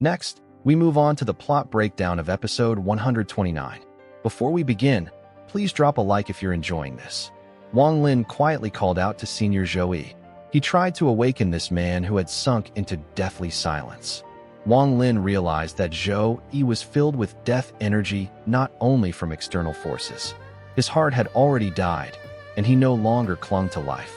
Next, we move on to the plot breakdown of episode 129. Before we begin, please drop a like if you're enjoying this. Wang Lin quietly called out to Senior Zhou Yi. He tried to awaken this man who had sunk into deathly silence. Wang Lin realized that Zhou Yi was filled with death energy not only from external forces. His heart had already died, and he no longer clung to life.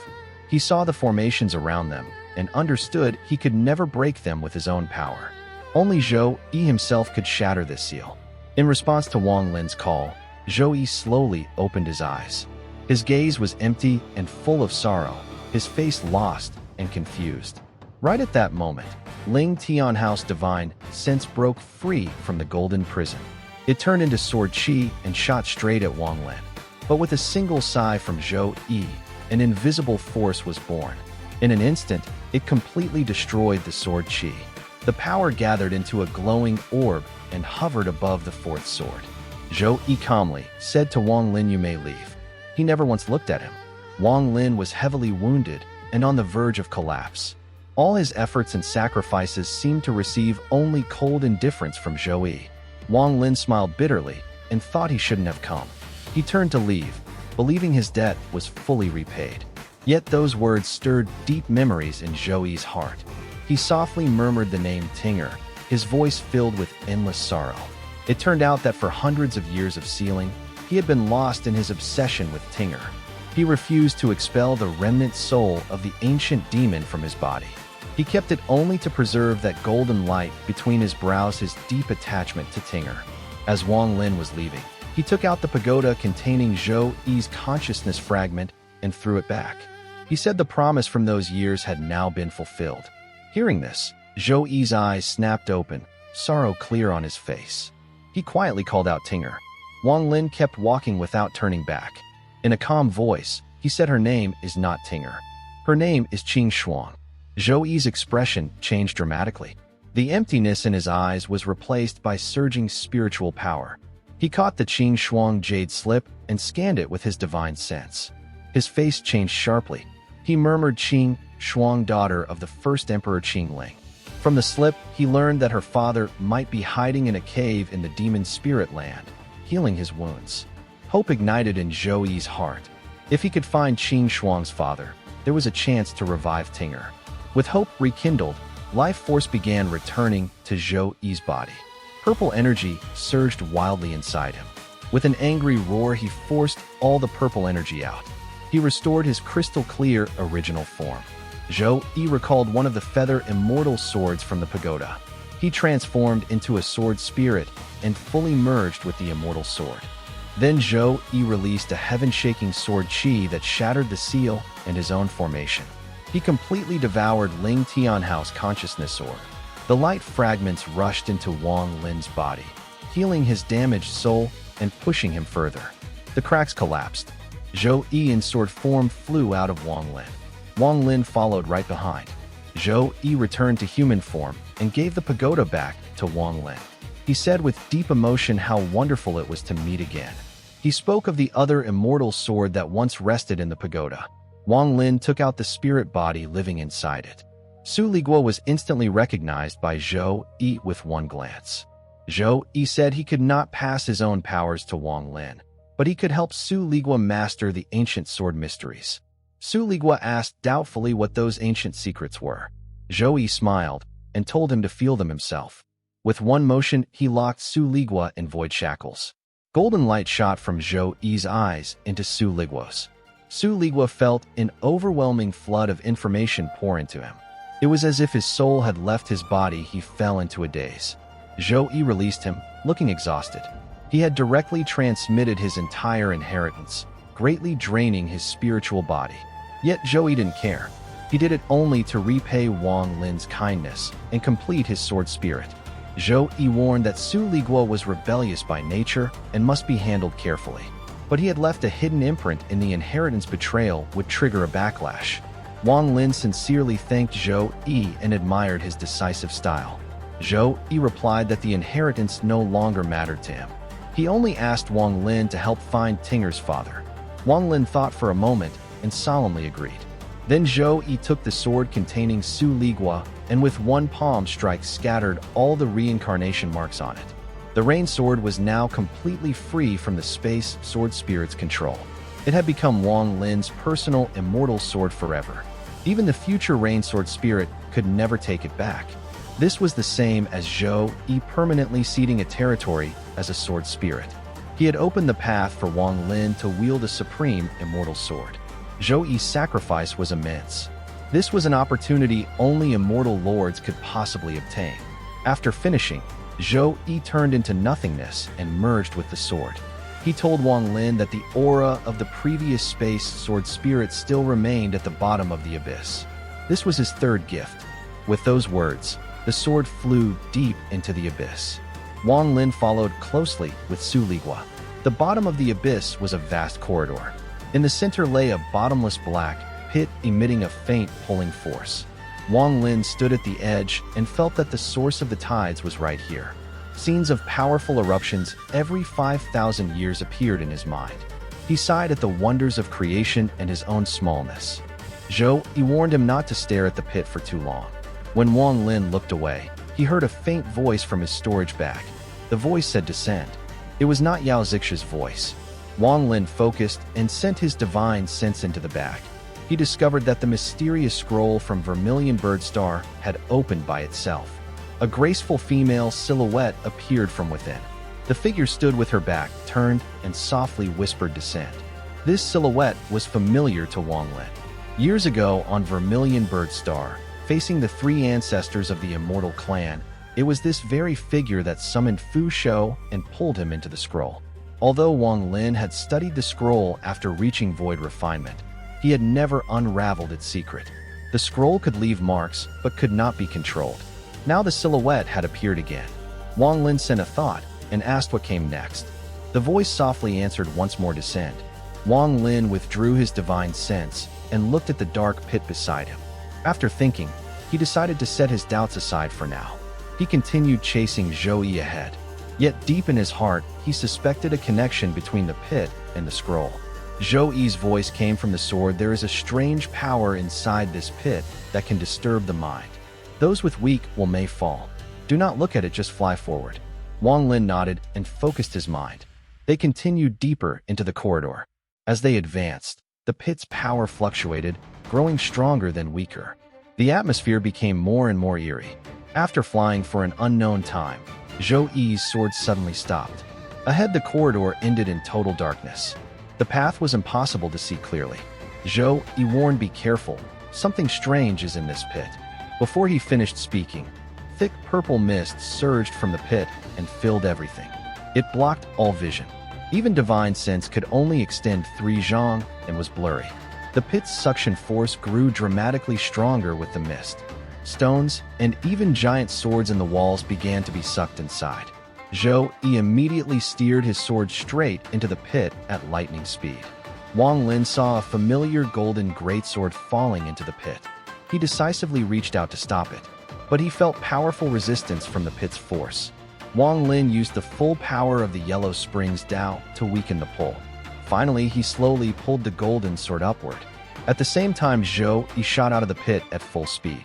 He saw the formations around them and understood he could never break them with his own power. Only Zhou Yi himself could shatter this seal. In response to Wang Lin's call, Zhou Yi slowly opened his eyes. His gaze was empty and full of sorrow, his face lost and confused. Right at that moment, Ling Tianhou's divine sense broke free from the golden prison. It turned into sword qi and shot straight at Wang Lin. But with a single sigh from Zhou Yi, an invisible force was born. In an instant, it completely destroyed the sword qi. The power gathered into a glowing orb and hovered above the fourth sword. Zhou Yi calmly said to Wang Lin, "You may leave." He never once looked at him. Wang Lin was heavily wounded and on the verge of collapse. All his efforts and sacrifices seemed to receive only cold indifference from Zhou Yi. Wang Lin smiled bitterly and thought he shouldn't have come. He turned to leave, believing his debt was fully repaid. Yet those words stirred deep memories in Zhou Yi's heart. He softly murmured the name Tinger, his voice filled with endless sorrow. It turned out that for hundreds of years of sealing, he had been lost in his obsession with Tinger. He refused to expel the remnant soul of the ancient demon from his body. He kept it only to preserve that golden light between his brows, his deep attachment to Tinger. As Wang Lin was leaving, he took out the pagoda containing Zhou Yi's consciousness fragment and threw it back. He said the promise from those years had now been fulfilled. Hearing this, Zhou Yi's eyes snapped open, sorrow clear on his face. He quietly called out Tinger. Wang Lin kept walking without turning back. In a calm voice, he said, "Her name is not Tinger. Her name is Qing Shuang." Zhou Yi's expression changed dramatically. The emptiness in his eyes was replaced by surging spiritual power. He caught the Qing Shuang jade slip and scanned it with his divine sense. His face changed sharply. He murmured, "Qing Shuang, daughter of the first emperor Qing Ling." From the slip, he learned that her father might be hiding in a cave in the demon spirit land, healing his wounds. Hope ignited in Zhou Yi's heart. If he could find Qing Shuang's father, there was a chance to revive Tinger. With hope rekindled, life force began returning to Zhou Yi's body. Purple energy surged wildly inside him. With an angry roar, he forced all the purple energy out. He restored his crystal-clear original form. Zhou Yi recalled one of the feather immortal swords from the pagoda. He transformed into a sword spirit and fully merged with the immortal sword. Then Zhou Yi released a heaven-shaking sword qi that shattered the seal and his own formation. He completely devoured Ling Tianhou's consciousness orb. The light fragments rushed into Wang Lin's body, healing his damaged soul and pushing him further. The cracks collapsed. Zhou Yi in sword form flew out of Wang Lin. Wang Lin followed right behind. Zhou Yi returned to human form and gave the pagoda back to Wang Lin. He said with deep emotion how wonderful it was to meet again. He spoke of the other immortal sword that once rested in the pagoda. Wang Lin took out the spirit body living inside it. Su Liguo was instantly recognized by Zhou Yi with one glance. Zhou Yi said he could not pass his own powers to Wang Lin, but he could help Su Liguo master the ancient sword mysteries. Su Liguo asked doubtfully what those ancient secrets were. Zhou Yi smiled and told him to feel them himself. With one motion, he locked Su Liguo in void shackles. Golden light shot from Zhou Yi's eyes into Su Liguo's. Su Liguo felt an overwhelming flood of information pour into him. It was as if his soul had left his body. He fell into a daze. Zhou Yi released him, looking exhausted. He had directly transmitted his entire inheritance, greatly draining his spiritual body. Yet Zhou Yi didn't care. He did it only to repay Wang Lin's kindness and complete his sword spirit. Zhou Yi warned that Su Liguo was rebellious by nature and must be handled carefully. But he had left a hidden imprint in the inheritance. Betrayal would trigger a backlash. Wang Lin sincerely thanked Zhou Yi and admired his decisive style. Zhou Yi replied that the inheritance no longer mattered to him. He only asked Wang Lin to help find Tinger's father. Wang Lin thought for a moment and solemnly agreed. Then Zhou Yi took the sword containing Su Ligua and with one palm strike scattered all the reincarnation marks on it. The rain sword was now completely free from the space sword spirit's control. It had become Wong Lin's personal immortal sword forever. Even the future rain sword spirit could never take it back. This was the same as Zhou Yi permanently ceding a territory as a sword spirit. He had opened the path for Wong Lin to wield a supreme immortal sword. Zhou Yi's sacrifice was immense. This was an opportunity only immortal lords could possibly obtain. After finishing, Zhou Yi turned into nothingness and merged with the sword. He told Wong Lin that the aura of the previous space sword spirit still remained at the bottom of the abyss. This was his third gift. With those words, the sword flew deep into the abyss. Wong Lin followed closely with Su Ligua. The bottom of the abyss was a vast corridor. In the center lay a bottomless black pit emitting a faint pulling force. Wong Lin stood at the edge and felt that the source of the tides was right here. Scenes of powerful eruptions every 5,000 years appeared in his mind. He sighed at the wonders of creation and his own smallness. Zhou Yi warned him not to stare at the pit for too long. When Wong Lin looked away, he heard a faint voice from his storage bag. The voice said descend. It was not Yao Zixu's voice. Wong Lin focused and sent his divine sense into the bag. He discovered that the mysterious scroll from Vermilion Bird Star had opened by itself. A graceful female silhouette appeared from within. The figure stood with her back turned and softly whispered descend. This silhouette was familiar to Wong Lin. Years ago on Vermilion Bird Star, facing the three ancestors of the immortal clan, it was this very figure that summoned Fu Shou and pulled him into the scroll. Although Wong Lin had studied the scroll after reaching void refinement, he had never unraveled its secret. The scroll could leave marks, but could not be controlled. Now the silhouette had appeared again. Wong Lin sent a thought and asked what came next. The voice softly answered once more descend. Wong Lin withdrew his divine sense and looked at the dark pit beside him. After thinking, he decided to set his doubts aside for now. He continued chasing Zhou Yi ahead. Yet deep in his heart, he suspected a connection between the pit and the scroll. Zhou Yi's voice came from the sword. There is a strange power inside this pit that can disturb the mind. Those with weak will may fall. Do not look at it, just fly forward. Wong Lin nodded and focused his mind. They continued deeper into the corridor. As they advanced, the pit's power fluctuated, growing stronger then weaker. The atmosphere became more and more eerie. After flying for an unknown time, Zhou Yi's sword suddenly stopped. Ahead, the corridor ended in total darkness. The path was impossible to see clearly. Zhou Yi warned, be careful. Something strange is in this pit. Before he finished speaking, thick purple mist surged from the pit and filled everything. It blocked all vision. Even divine sense could only extend 3 zhang and was blurry. The pit's suction force grew dramatically stronger with the mist. Stones and even giant swords in the walls began to be sucked inside. Zhou Yi immediately steered his sword straight into the pit at lightning speed. Wong Lin saw a familiar golden greatsword falling into the pit. He decisively reached out to stop it, but he felt powerful resistance from the pit's force. Wong Lin used the full power of the Yellow Springs Dao to weaken the pull. Finally, he slowly pulled the golden sword upward. At the same time, Zhou Yi shot out of the pit at full speed.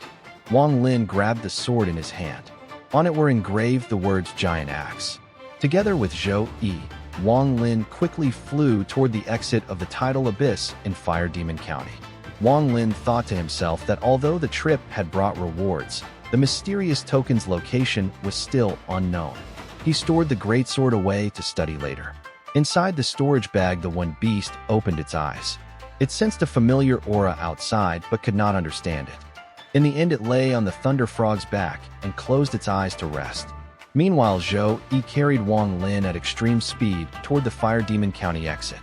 Wong Lin grabbed the sword in his hand. On it were engraved the words Giant Axe. Together with Zhou Yi, Wong Lin quickly flew toward the exit of the Tidal Abyss in Fire Demon County. Wong Lin thought to himself that although the trip had brought rewards, the mysterious token's location was still unknown. He stored the greatsword away to study later. Inside the storage bag, the one beast opened its eyes. It sensed a familiar aura outside but could not understand it. In the end, it lay on the Thunder Frog's back and closed its eyes to rest. Meanwhile, Zhou Yi carried Wong Lin at extreme speed toward the Fire Demon County exit.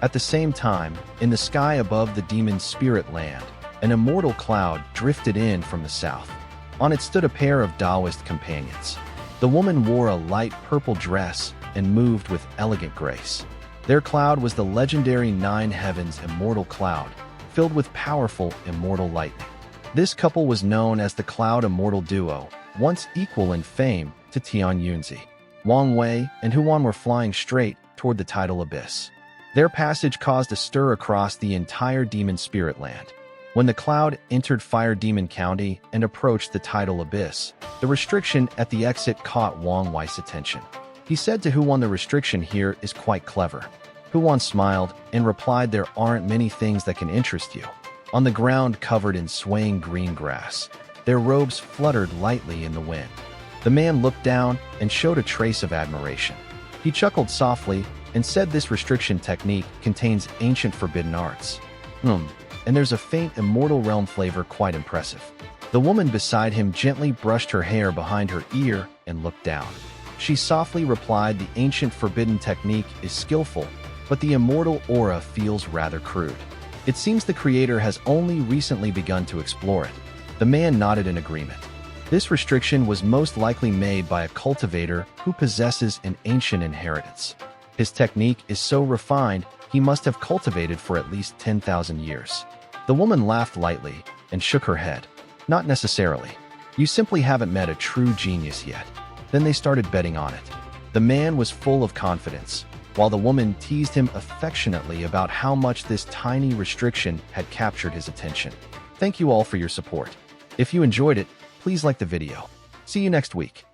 At the same time, in the sky above the demon's spirit land, an immortal cloud drifted in from the south. On it stood a pair of Taoist companions. The woman wore a light purple dress and moved with elegant grace. Their cloud was the legendary Nine Heavens Immortal Cloud, filled with powerful immortal lightning. This couple was known as the Cloud Immortal Duo, once equal in fame to Tian Yunzi. Wang Wei and Huan were flying straight toward the Tidal Abyss. Their passage caused a stir across the entire demon spirit land. When the cloud entered Fire Demon County and approached the Tidal Abyss, the restriction at the exit caught Wang Li's attention. He said to Huan, "The restriction here is quite clever." Huan smiled and replied, "There aren't many things that can interest you." On the ground covered in swaying green grass, their robes fluttered lightly in the wind. The man looked down and showed a trace of admiration. He chuckled softly and said, "This restriction technique contains ancient forbidden arts. And there's a faint immortal realm flavor, quite impressive." The woman beside him gently brushed her hair behind her ear and looked down. She softly replied, "The ancient forbidden technique is skillful, but the immortal aura feels rather crude. It seems the creator has only recently begun to explore it." The man nodded in agreement. This restriction was most likely made by a cultivator who possesses an ancient inheritance. His technique is so refined, he must have cultivated for at least 10,000 years. The woman laughed lightly and shook her head. "Not necessarily. You simply haven't met a true genius yet." Then they started betting on it. The man was full of confidence, while the woman teased him affectionately about how much this tiny restriction had captured his attention. Thank you all for your support. If you enjoyed it, please like the video. See you next week.